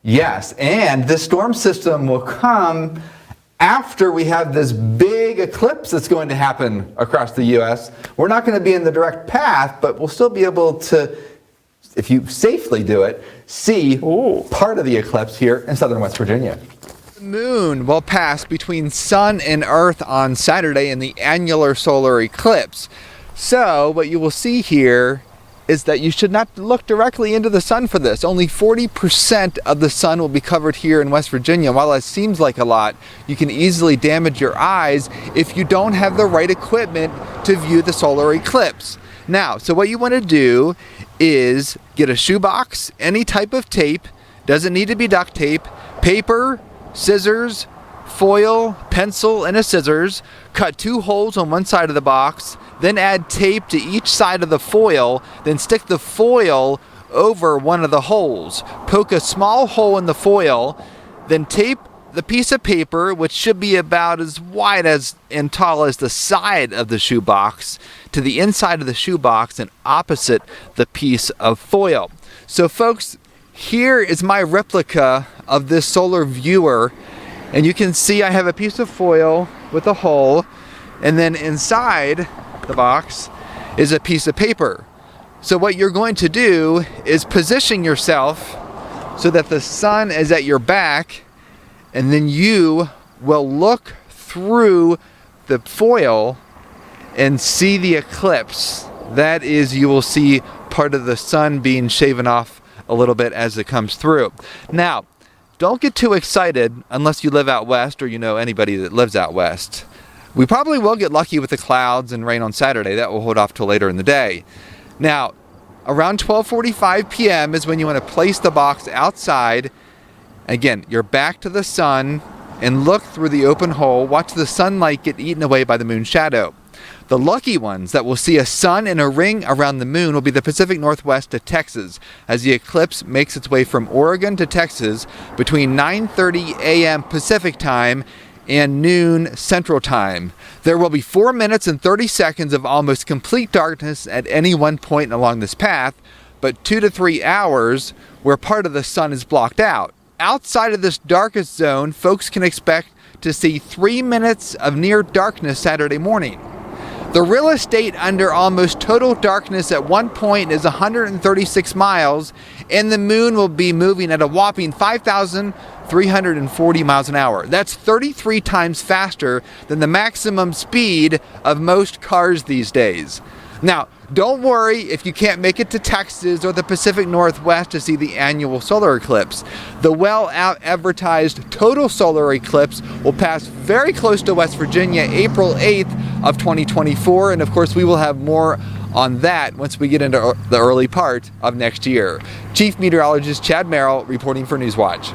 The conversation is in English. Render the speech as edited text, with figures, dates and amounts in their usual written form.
Yes, and this storm system will come after we have this big eclipse that's going to happen across the U.S. We're not going to be in the direct path, but we'll still be able to, if you safely do it, see part of the eclipse here in southern West Virginia. The moon will pass between sun and earth on Saturday in the annular solar eclipse. So what you will see here is that you should not look directly into the sun for this. Only 40% of the sun will be covered here in West Virginia. While that seems like a lot, you can easily damage your eyes if you don't have the right equipment to view the solar eclipse. Now, so what you want to do is get a shoebox, any type of tape, doesn't need to be duct tape, paper, scissors, foil, pencil, and a scissors. Cut 2 holes on one side of the box, then add tape to each side of the foil, then stick the foil over one of the holes. Poke a small hole in the foil, then tape the piece of paper, which should be about as wide as and tall as the side of the shoebox, to the inside of the shoebox and opposite the piece of foil. So folks, here is my replica of this solar viewer, and you can see I have a piece of foil with a hole, and then inside the box is a piece of paper. So what you're going to do is position yourself so that the sun is at your back, and then you will look through the foil and see the eclipse. That is, you will see part of the sun being shaven off a little bit as it comes through. Now, don't get too excited unless you live out west or you know anybody that lives out west. We probably will get lucky with the clouds and rain on Saturday. That will hold off till later in the day. Now, around 12:45 p.m. is when you want to place the box outside. Again, you're back to the sun and look through the open hole. Watch the sunlight get eaten away by the moon's shadow. The lucky ones that will see a sun in a ring around the moon will be the Pacific Northwest to Texas, as the eclipse makes its way from Oregon to Texas between 9:30 a.m. Pacific time and noon Central Time. There will be 4 minutes and 30 seconds of almost complete darkness at any one point along this path, but 2 to 3 hours where part of the sun is blocked out. Outside of this darkest zone, folks can expect to see 3 minutes of near darkness Saturday morning. The real estate under almost total darkness at one point is 136 miles, and the moon will be moving at a whopping 5,340 miles an hour. That's 33 times faster than the maximum speed of most cars these days. Now, don't worry if you can't make it to Texas or the Pacific Northwest to see the annual solar eclipse. The well-advertised total solar eclipse will pass very close to West Virginia April 8th of 2024, and of course we will have more on that once we get into the early part of next year. Chief Meteorologist Chad Merrill reporting for Newswatch.